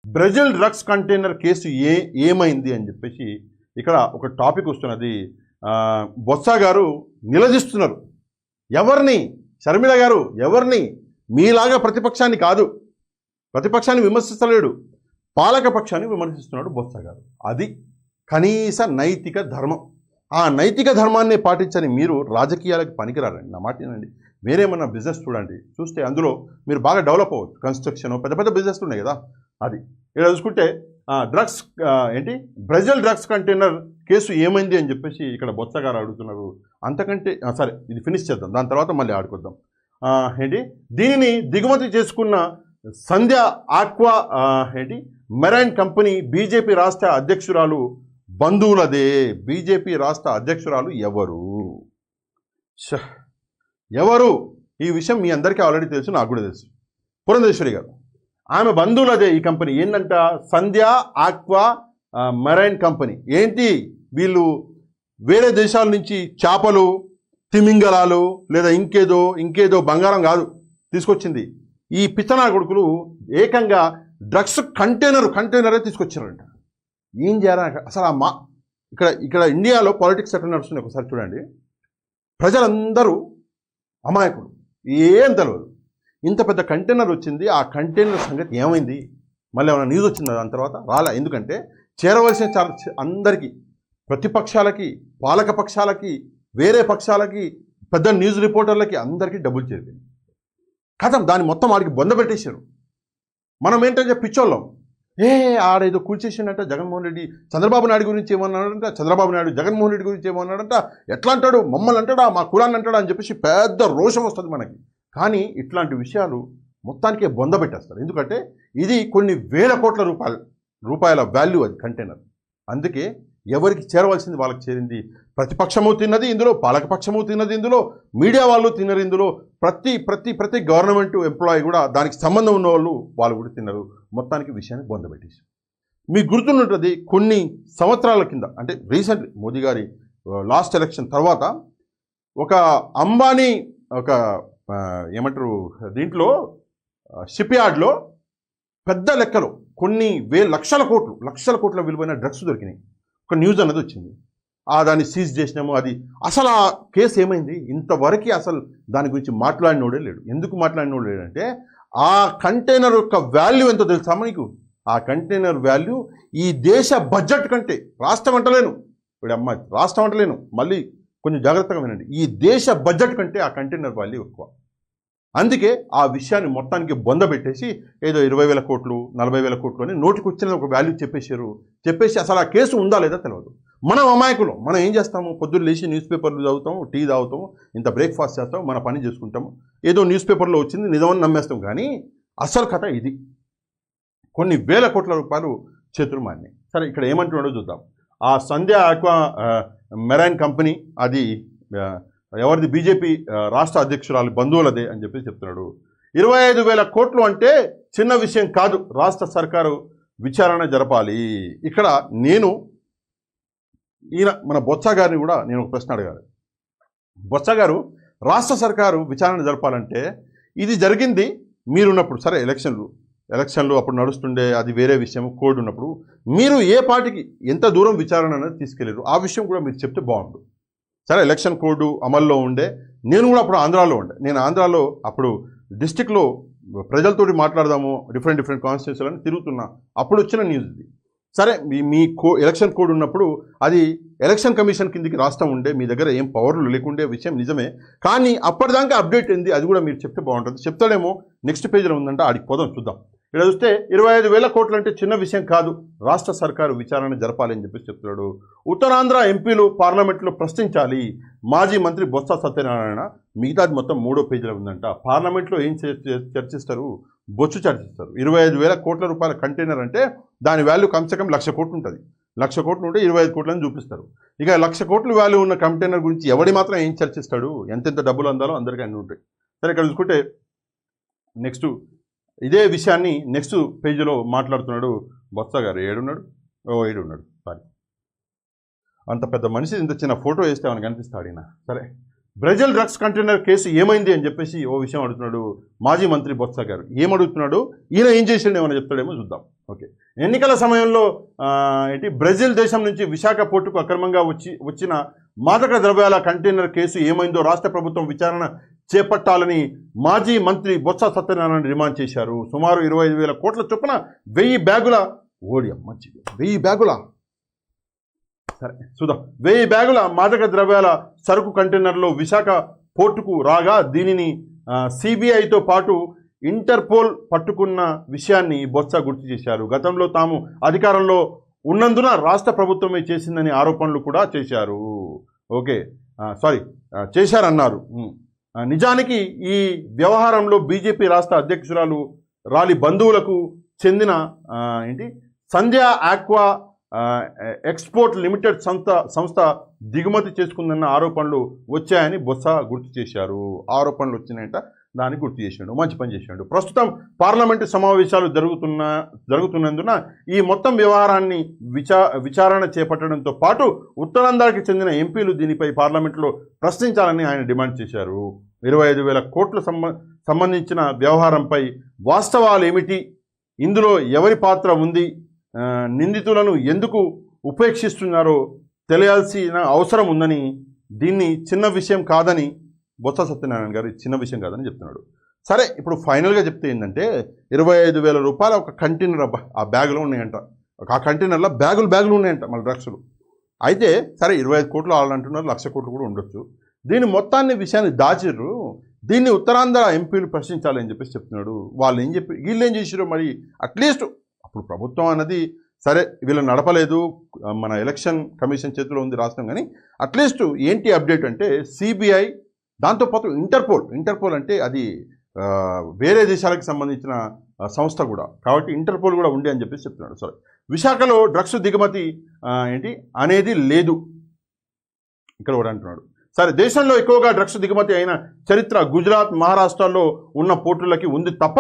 Brazil drugs container case ఏమైంది అని చెప్పేసి ఇక్కడ ఒక టాపిక్ వస్తున్నది. బొత్స గారు నిలదీస్తున్నారు. ఎవరిని? షర్మిల గారు ఎవరిని? మీలాగా ప్రతిపక్షాన్ని కాదు, ప్రతిపక్షాన్ని విమర్శిస్తలేడు, పాలకపక్షాన్ని విమర్శిస్తున్నాడు బొత్స గారు. అది కనీస నైతిక ధర్మం. ఆ నైతిక ధర్మాన్ని పాటించని మీరు రాజకీయాలకు పనికిరారండి. నా మాట వినండి. వేరేమన్నా బిజినెస్ చూడండి, చూస్తే అందులో మీరు బాగా డెవలప్ అవ్వచ్చు. కన్స్ట్రక్షన్, పెద్ద పెద్ద బిజినెస్లు ఉన్నాయి కదా. అది ఇక్కడ చూసుకుంటే drugs Brazil drugs container case ఏమైంది అని చెప్పేసి ఇక్కడ బొత్స గారు అడుగుతున్నారు. అంతకంటే సరే, ఇది ఫినిష్ చేద్దాం, దాని తర్వాత మళ్ళీ ఆడుకొద్దాం. దీనిని దిగుమతి చేసుకున్న సంధ్య ఆక్వా మెరైన్ కంపెనీ బీజేపీ రాష్ట్ర అధ్యక్షురాలు బంధువులదే. బీజేపీ రాష్ట్ర అధ్యక్షురాలు ఎవరు? ఈ విషయం మీ అందరికీ ఆల్రెడీ తెలుసు, నాకు కూడా తెలుసు. పురంధేశ్వరి గారు, ఆమె బంధువులదే ఈ కంపెనీ. ఏంటంట? సంధ్య ఆక్వా మెరైన్ కంపెనీ. ఏంటి? వీళ్ళు వేరే దేశాల నుంచి చేపలు, తిమింగలాలు లేదా ఇంకేదో బంగారం కాదు తీసుకొచ్చింది. ఈ పిచ్చనా కొడుకులు ఏకంగా డ్రగ్స్ కంటైనరే తీసుకొచ్చారంట. ఏం చేయాలని అసలు ఇక్కడ ఇండియాలో పాలిటిక్స్ ఎట్లా నడుస్తుంది ఒకసారి చూడండి. ప్రజలందరూ అమాయకులు, ఏం తెలియదు. ఇంత పెద్ద కంటైనర్ వచ్చింది, ఆ కంటైనర్ సంగతి ఏమైంది? మళ్ళీ ఏమైనా న్యూస్ వచ్చిందా దాని తర్వాత? రాలే. ఎందుకంటే చేరవలసిన అందరికీ, ప్రతిపక్షాలకి, పాలక పక్షాలకి, వేరే పక్షాలకి, పెద్ద న్యూస్ రిపోర్టర్లకి అందరికీ డబ్బులు చేరిపోయింది. కథం దాన్ని మొత్తం ఆడికి బొందబెట్టేశారు. మనం ఏంటంటే పిచ్చోళ్ళం. ఆడేదో కూల్చేసిండంట జగన్మోహన్ రెడ్డి, చంద్రబాబు నాయుడు గురించి ఏమన్నాడంట, చంద్రబాబు నాయుడు జగన్మోహన్ రెడ్డి గురించి ఏమన్నాడంట, ఎట్లా అంటాడు, మమ్మల్ని అంటాడా, మా కులాన్ని అంటాడా అని చెప్పేసి పెద్ద రోషం వస్తుంది మనకి. కానీ ఇట్లాంటి విషయాలు మొత్తానికే బొందబెట్టేస్తారు. ఎందుకంటే ఇది కొన్ని వేల కోట్ల రూపాయల వాల్యూ అది కంటైనర్. అందుకే ఎవరికి చేరవలసింది వాళ్ళకి చేరింది. ప్రతిపక్షము తిన్నది ఇందులో, పాలకపక్షము తిన్నది ఇందులో, మీడియా వాళ్ళు తిన్నరు ఇందులో, ప్రతి గవర్నమెంట్ ఎంప్లాయీ కూడా, దానికి సంబంధం ఉన్న వాళ్ళు కూడా తిన్నారు. మొత్తానికి విషయాన్ని బొందబెట్టేసి మీకు గుర్తున్నది. కొన్ని సంవత్సరాల కింద, అంటే రీసెంట్లీ మోదీ గారి లాస్ట్ ఎలక్షన్ తర్వాత ఒక అంబానీ ఏమంటారు దీంట్లో షిప్ యార్డ్లో పెద్ద లెక్కలో కొన్ని లక్షల కోట్ల విలువైన డ్రగ్స్ దొరికినాయి. ఒక న్యూస్ అన్నది వచ్చింది. దాన్ని సీజ్ చేసినాము. అది అసలు ఆ కేసు ఏమైంది? ఇంతవరకు అసలు దాని గురించి మాట్లాడినోడే లేడు. ఎందుకు మాట్లాడినోడు లేడంటే ఆ కంటైనర్ యొక్క వాల్యూ ఎంతో తెలుసా మీకు? ఆ కంటైనర్ వాల్యూ ఈ దేశ బడ్జెట్ కంటే, రాష్ట్రం అంటలేను రాష్ట్రం అంటలేను, మళ్ళీ కొంచెం జాగ్రత్తగా వినండి, ఈ దేశ బడ్జెట్ కంటే ఆ కంటైనర్ వాల్యూ ఎక్కువ. అందుకే ఆ విషయాన్ని మొత్తానికి బొందబెట్టేసి ఏదో 20,000 కోట్లు 40,000 కోట్లు అని నోటికి వచ్చిన ఒక వాల్యూ చెప్పేసి అసలు ఆ కేసు ఉందా లేదా తెలియదు. మనం అమాయకులు. మనం ఏం చేస్తాము? పొద్దున్న లేచి న్యూస్ పేపర్లు చదువుతాము, టీ తాగుతాము, ఇంత బ్రేక్ఫాస్ట్ చేస్తాము, మన పని చేసుకుంటాము, ఏదో న్యూస్ పేపర్లో వచ్చింది నిజమని నమ్మేస్తాం. కానీ అసలు కథ ఇది. కొన్ని వేల కోట్ల రూపాయలు చేతులు మారినాయి. సరే, ఇక్కడ ఏమంటున్నాడో చూద్దాం. ఆ సంధ్య ఆక్వా మెరైన్ కంపెనీ అది ఎవరిది? బీజేపీ రాష్ట్ర అధ్యక్షురాలు బంధువులదే అని చెప్పి చెప్తున్నాడు. 25,000 కోట్లు అంటే చిన్న విషయం కాదు. రాష్ట్ర సర్కారు విచారణ జరపాలి. ఇక్కడ మన బొత్స గారిని కూడా నేను ఒక ప్రశ్న అడగాలి. బొత్స గారు, రాష్ట్ర సర్కారు విచారణ జరపాలంటే ఇది జరిగింది మీరున్నప్పుడు, సరే ఎలక్షన్లు అప్పుడు నడుస్తుండే, అది వేరే విషయం. కోడ్ ఉన్నప్పుడు మీరు ఏ పార్టీకి ఎంత దూరం విచారణ అనేది తీసుకెళ్ళారు, ఆ విషయం కూడా మీరు చెప్తే బాగుండు. సరే, ఎలక్షన్ కోడ్ అమల్లో ఉండే, నేను కూడా అప్పుడు ఆంధ్రాలో ఉండే. నేను ఆంధ్రాలో అప్పుడు డిస్టిక్లో ప్రజలతోటి మాట్లాడదాము, డిఫరెంట్ కాన్స్టిట్యూన్సీలను తిరుగుతున్నా. అప్పుడు వచ్చిన న్యూస్ ఇది. సరే, మీ ఎలక్షన్ కోడ్ ఉన్నప్పుడు అది ఎలక్షన్ కమిషన్ కిందికి రాష్ట్రం ఉండే, మీ దగ్గర ఏం పవర్లు లేకుండే విషయం నిజమే. కానీ అప్పటిదాకా అప్డేట్ ఏంది, అది కూడా మీరు చెప్తే బాగుంటుంది. చెప్తాడేమో, నెక్స్ట్ పేజీలో ఉందంటే ఆడికి పోదాం, చూద్దాం. ఇక్కడ చూస్తే 25,000 కోట్లు అంటే చిన్న విషయం కాదు, రాష్ట్ర సర్కారు విచారణ జరపాలని చెప్పేసి చెప్తున్నాడు. ఉత్తరాంధ్ర ఎంపీలు పార్లమెంట్లో ప్రశ్నించాలి. మాజీ మంత్రి బొత్స సత్యనారాయణ. మిగతాది మొత్తం 3వ పేజీలో ఉందంట. పార్లమెంట్లో ఏం చర్చిస్తారు? బొచ్చు చర్చిస్తారు. 25,000 కోట్ల రూపాయల కంటైనర్ అంటే దాని వాల్యూ కమ్సే కమ్ 1,00,000 కోట్లు ఉంటుంది. 1,00,000 కోట్లు ఉంటే 25 కోట్లని చూపిస్తారు. ఇక 1,00,000 కోట్ల వాల్యూ ఉన్న కంటైనర్ గురించి ఎవడి మాత్రం ఏం చర్చిస్తాడు? ఎంతెంత డబ్బులు అందాలో అందరికీ అన్నీ ఉంటాయి. సరే, ఇక్కడ చూసుకుంటే నెక్స్ట్ ఇదే విషయాన్ని నెక్స్ట్ పేజీలో మాట్లాడుతున్నాడు బొత్స గారు. ఏడున్నాడు? సారీ, అంత పెద్ద మనిషి ఇంత చిన్న ఫోటో వేస్తే మనకు కనిపిస్తాడు ఈయన. సరే, బ్రెజిల్ డ్రగ్స్ కంటైనర్ కేసు ఏమైంది అని చెప్పేసి ఓ విషయం అడుగుతున్నాడు మాజీ మంత్రి బొత్స గారు. ఏమడుగుతున్నాడు, ఈయన ఏం చేసిండు ఏమైనా చెప్తాడేమో చూద్దాం. ఓకే, ఎన్నికల సమయంలో బ్రెజిల్ దేశం నుంచి విశాఖ పోర్టుకు అక్రమంగా వచ్చిన మాదక ద్రవ్యాల కంటైనర్ కేసు ఏమైందో రాష్ట్ర ప్రభుత్వం విచారణ చేపట్టాలని మాజీ మంత్రి బొత్స సత్యనారాయణ డిమాండ్ చేశారు. సుమారు 25,000 కోట్ల చొప్పున 1000 బ్యాగుల 1000 బ్యాగుల సరే చూద్దాం 1000 బ్యాగుల మాదక ద్రవ్యాల సరుకు కంటైనర్లో విశాఖ పోర్టుకు రాగా దీనిని సిబిఐతో పాటు ఇంటర్పోల్ పట్టుకున్న విషయాన్ని బొత్స గుర్తు చేశారు. గతంలో తాము అధికారంలో ఉన్నందున రాష్ట్ర ప్రభుత్వమే చేసిందని ఆరోపణలు కూడా చేశారు. ఓకే చేశారన్నారు. నిజానికి ఈ వ్యవహారంలో బీజేపీ రాష్ట్ర అధ్యక్షురాలు రాలి బంధువులకు చెందిన సంధ్య ఆక్వా ఎక్స్పోర్ట్ లిమిటెడ్ సంస్థ దిగుమతి చేసుకుందన్న ఆరోపణలు వచ్చాయని బొత్స గుర్తు చేశారు. ఆరోపణలు వచ్చినాయంట, దాన్ని గుర్తు చేశాడు. మంచి పని చేశాడు. ప్రస్తుతం పార్లమెంటు సమావేశాలు జరుగుతున్నందున ఈ మొత్తం వ్యవహారాన్ని విచారణ చేపట్టడంతో పాటు ఉత్తరాంధ్రకి చెందిన ఎంపీలు దీనిపై పార్లమెంట్లో ప్రశ్నించాలని ఆయన డిమాండ్ చేశారు. 25,000 కోట్ల సంబంధించిన వ్యవహారంపై వాస్తవాలు ఏమిటి, ఇందులో ఎవరి పాత్ర ఉంది, నిందితులను ఎందుకు ఉపేక్షిస్తున్నారో తెలియాల్సిన అవసరం ఉందని, దీన్ని చిన్న విషయం కాదని బొత్స సత్యనారాయణ గారు చిన్న విషయం కాదని చెప్తున్నాడు. సరే, ఇప్పుడు ఫైనల్గా చెప్తే ఏంటంటే 25,000 రూపాయల ఒక కంటైనర్ ఆ బ్యాగులో ఉన్నాయంట. ఆ కంటైనర్లో బ్యాగులు ఉన్నాయంట మళ్ళీ డ్రగ్స్లు. అయితే సరే 25 కోట్లు వాళ్ళంటున్నారు, 1,00,000 కోట్లు కూడా ఉండొచ్చు. దీని మొత్తాన్ని విషయాన్ని దాచిర్రు, దీన్ని ఉత్తరాంధ్ర ఎంపీలు ప్రశ్నించాలని చెప్పేసి చెప్తున్నాడు. వీళ్ళు ఏం చేసారు మరి, అట్లీస్ట్ అప్పుడు ప్రభుత్వం అన్నది సరే వీళ్ళు నడపలేదు, మన ఎలక్షన్ కమిషన్ చేతిలో ఉంది రాష్ట్రం, కానీ అట్లీస్ట్ ఏంటి అప్డేట్ అంటే సిబిఐ, దాంతోపాటు ఇంటర్పోల్ అంటే అది వేరే దేశాలకు సంబంధించిన సంస్థ కూడా కాబట్టి ఇంటర్పోల్ కూడా ఉంది అని చెప్పేసి చెప్తున్నాడు. సరే, విశాఖలో డ్రగ్స్ దిగుమతి అనేది లేదు ఇక్కడ కూడా అంటున్నాడు. సరే, దేశంలో ఎక్కువగా డ్రగ్స్ దిగుమతి అయిన చరిత్ర గుజరాత్, మహారాష్ట్రలో ఉన్న పోర్టులకి ఉంది తప్ప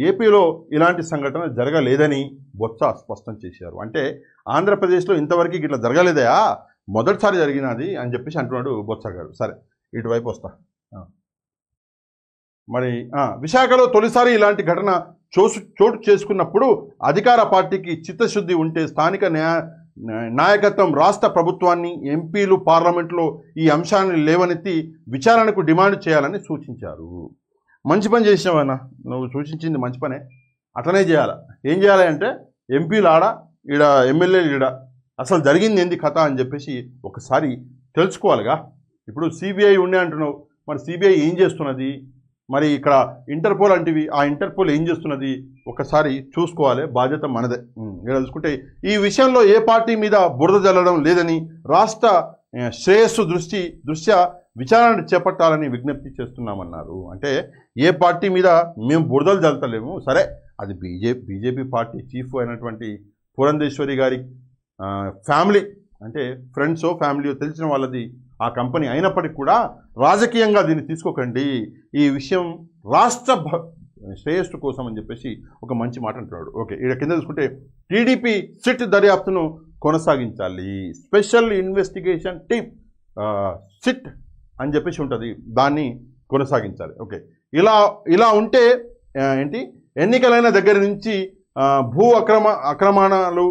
ఏపీలో ఇలాంటి సంఘటన జరగలేదని బొత్స స్పష్టం చేశారు. అంటే ఆంధ్రప్రదేశ్లో ఇంతవరకు ఇట్లా జరగలేదయా, మొదటిసారి జరిగినది అని చెప్పేసి అంటున్నాడు బొత్స గారు. సరే, ఇటువైపు వస్తా. మరి విశాఖలో తొలిసారి ఇలాంటి ఘటన చోటు చేసుకున్నప్పుడు అధికార పార్టీకి చిత్తశుద్ధి ఉంటే స్థానిక నాయకత్వం రాష్ట్ర ప్రభుత్వాన్ని, ఎంపీలు పార్లమెంట్లో ఈ అంశాన్ని లేవనెత్తి విచారణకు డిమాండ్ చేయాలని సూచించారు. మంచి పని చేసినావన్నా, నువ్వు సూచించింది మంచి పనే, అట్లనే చేయాలి. ఏం చేయాలి అంటే ఎంపీలు ఈడ ఎమ్మెల్యేలు ఈడ అసలు జరిగింది ఏంది కథ అని చెప్పేసి ఒకసారి తెలుసుకోవాలిగా. ఇప్పుడు సిబిఐ ఉండే అంటున్నావు, మరి సిబిఐ ఏం చేస్తున్నది, మరి ఇక్కడ ఇంటర్పోల్ అంటివి, ఆ ఇంటర్పోల్ ఏం చేస్తున్నది ఒకసారి చూసుకోవాలి, బాధ్యత మనదే. ఇక్కడ చూసుకుంటే ఈ విషయంలో ఏ పార్టీ మీద బురద జల్లడం లేదని, రాష్ట్ర శ్రేయస్సు దృష్ట్యా విచారణ చేపట్టాలని విజ్ఞప్తి చేస్తున్నామన్నారు. అంటే ఏ పార్టీ మీద మేము బురదలు జల్తలేము, సరే అది బీజేపీ పార్టీ చీఫ్ అయినటువంటి పురంధేశ్వరి గారి ఫ్యామిలీ, అంటే ఫ్రెండ్సో ఫ్యామిలీయో తెలిసిన వాళ్ళది ఆ కంపెనీ అయినప్పటికీ కూడా రాజకీయంగా దీన్ని తీసుకోకండి, ఈ విషయం రాష్ట్ర శ్రేయస్సు కోసం అని చెప్పేసి ఒక మంచి మాట అంటున్నాడు. ఓకే, ఇక్కడ కింద చూసుకుంటే టీడీపీ సిట్ దర్యాప్తును కొనసాగించాలి, స్పెషల్ ఇన్వెస్టిగేషన్ టీమ్ సిట్ అని చెప్పేసి ఉంటుంది, దాన్ని కొనసాగించాలి. ఓకే, ఇలా ఉంటే ఎన్నికలైన దగ్గర నుంచి భూ అక్రమణాలు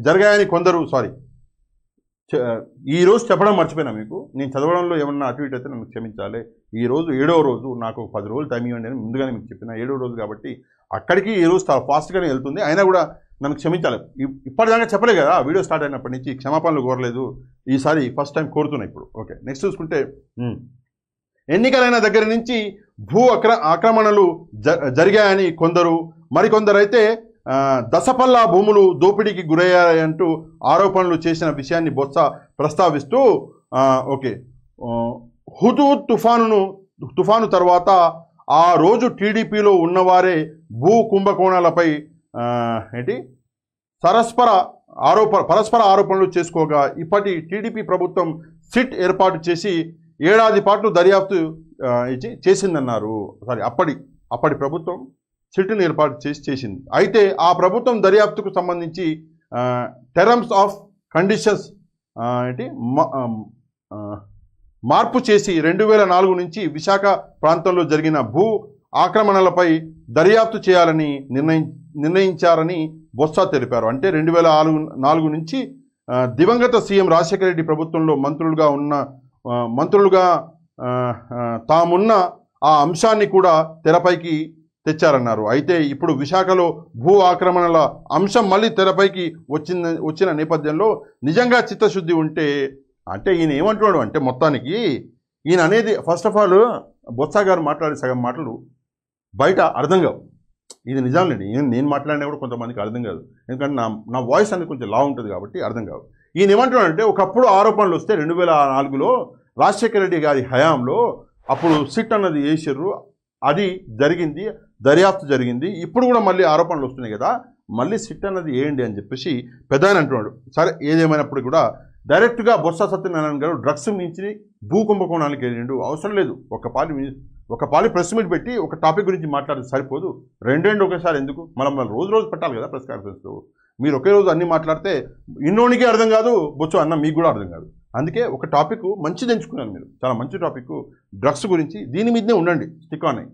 జరిగాయని కొందరు ఈరోజు చెప్పడం మర్చిపోయినా మీకు, నేను చదవడంలో ఏమన్నా అటు ఇటు అయితే నన్ను క్షమించాలి. ఈరోజు 7వ రోజు, నాకు 10 రోజులు టైం ఇవ్వండి అని ముందుగానే మీకు చెప్పిన, 7వ రోజు కాబట్టి అక్కడికి ఈరోజు ఫాస్ట్గానే వెళ్తుంది, అయినా కూడా నన్ను క్షమించాలి. ఇప్పటిదాకా చెప్పలే కదా, వీడియో స్టార్ట్ అయినప్పటి నుంచి క్షమాపణలు కోరలేదు, ఈసారి ఫస్ట్ టైం కోరుతున్నాయి ఇప్పుడు. ఓకే, నెక్స్ట్ చూసుకుంటే ఎన్నికలైన దగ్గర నుంచి భూ ఆక్రమణలు జరిగాయని కొందరు, మరికొందరైతే దశపల్లా భూములు దోపిడీకి గురయ్యాయంటూ ఆరోపణలు చేసిన విషయాన్ని బొత్స ప్రస్తావిస్తూ, ఓకే, హుదూద్ తుఫాను తర్వాత ఆ రోజు టీడీపీలో ఉన్నవారే భూ కుంభకోణాలపై పరస్పర ఆరోపణలు చేసుకోగా ఇప్పటి టీడీపీ ప్రభుత్వం సిట్ ఏర్పాటు చేసి ఏడాది పాటు దర్యాప్తు చేసిందన్నారు. అప్పటి ప్రభుత్వం సిట్ని ఏర్పాటు చేసింది. అయితే ఆ ప్రభుత్వం దర్యాప్తుకు సంబంధించి టర్మ్స్ ఆఫ్ కండిషన్స్ మార్పు చేసి 2004 నుంచి విశాఖ ప్రాంతంలో జరిగిన భూ ఆక్రమణలపై దర్యాప్తు చేయాలని నిర్ణయించారని బొత్స తెలిపారు. అంటే 2004 నుంచి దివంగత సీఎం రాజశేఖర రెడ్డి ప్రభుత్వంలో మంత్రులుగా తామున్న ఆ అంశాన్ని కూడా తెరపైకి తెచ్చారన్నారు. అయితే ఇప్పుడు విశాఖలో భూ ఆక్రమణల అంశం మళ్ళీ తెరపైకి వచ్చిన నేపథ్యంలో నిజంగా చిత్తశుద్ధి ఉంటే, అంటే ఈయన ఏమంటున్నాడు అంటే మొత్తానికి ఈయన అనేది ఫస్ట్ ఆఫ్ ఆల్ బొత్స గారు మాట్లాడే సగం మాటలు బయట అర్థం కావు. ఇది నిజాలండి, నేను మాట్లాడినా కూడా కొంతమందికి అర్థం కాదు, ఎందుకంటే నా వాయిస్ అనేది కొంచెం లా ఉంటుంది కాబట్టి అర్థం కావు. ఈయన ఏమంటున్నాడంటే ఒకప్పుడు ఆరోపణలు వస్తే 2004లో రాజశేఖర రెడ్డి గారి హయాంలో అప్పుడు సిట్ అన్నది వేసారు, అది జరిగింది, దర్యాప్తు జరిగింది, ఇప్పుడు కూడా మళ్ళీ ఆరోపణలు వస్తున్నాయి కదా, మళ్ళీ సిట్ అన్నది వేయండి అని చెప్పేసి పెద్ద ఆయన అంటున్నాడు. సరే ఏదేమైనప్పుడు కూడా డైరెక్ట్గా బొత్స సత్యనారాయణ గారు డ్రగ్స్ మించి భూ కుంభకోణానికి వెళ్ళిండు. అవసరం లేదు, ఒక పాలి ప్రెస్ మీట్ పెట్టి ఒక టాపిక్ గురించి మాట్లాడితే సరిపోదు, రెండు ఒకేసారి ఎందుకు, మనం రోజు పెట్టాలి కదా ప్రెస్ కాన్ఫరెన్స్. మీరు ఒకే రోజు అన్ని మాట్లాడితే ఇన్నోనికే అర్థం కాదు, బొచ్చు అన్న మీకు కూడా అర్థం కాదు. అందుకే ఒక టాపిక్ మంచిది ఎంచుకున్నాను, మీరు చాలా మంచి టాపిక్ డ్రగ్స్ గురించి, దీని మీదనే ఉండండి, స్టిక్ ఆన్ అయ్యి.